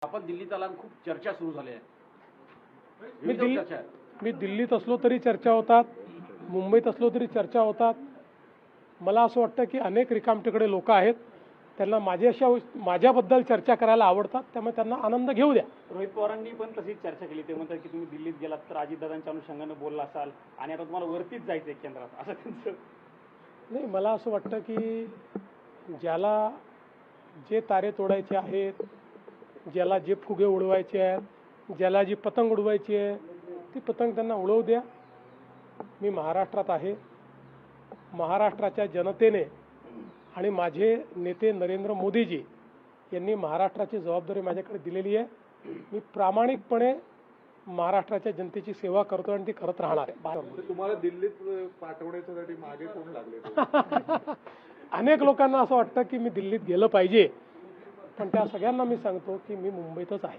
आपण दिल्लीत आला, खूप चर्चा सुरू झाली आहे. मी दिल्लीत असलो तरी चर्चा होतात, मुंबईत असलो तरी चर्चा होतात. मला असं वाटतं की अनेक रिकामटेकडे लोक आहेत, त्यांना माझ्याबद्दल चर्चा करायला आवडतात, त्यामुळे त्यांना आनंद घेऊ द्या. रोहित पवारांनी पण तशीच चर्चा केली. ते म्हणतात की तुम्ही दिल्लीत गेलात तर अजितदादांच्या अनुषंगाने बोलला असाल आणि आता तुम्हाला वरतीच जायचं केंद्रात, असं त्यांचं. नाही, मला असं वाटतं की ज्याला जे तारे तोडायचे आहेत, ज्याला जे फुगे उडवायचे आहेत, ज्याला जी पतंग उडवायची आहे ती पतंग त्यांना उडवू द्या. मी महाराष्ट्रात आहे. महाराष्ट्राच्या जनतेने आणि माझे नेते नरेंद्र मोदीजी यांनी महाराष्ट्राची जबाबदारी माझ्याकडे दिलेली आहे. मी प्रामाणिकपणे महाराष्ट्राच्या जनतेची सेवा करतो आणि ती करत राहणार आहे. तुम्हाला दिल्लीत पाठवण्यासाठी मागे कोण लागले? अनेक लोकांना असं वाटतं की मी दिल्लीत गेलं पाहिजे, पण त्या सगळ्यांना मी सांगतो की मी मुंबईतच आहे.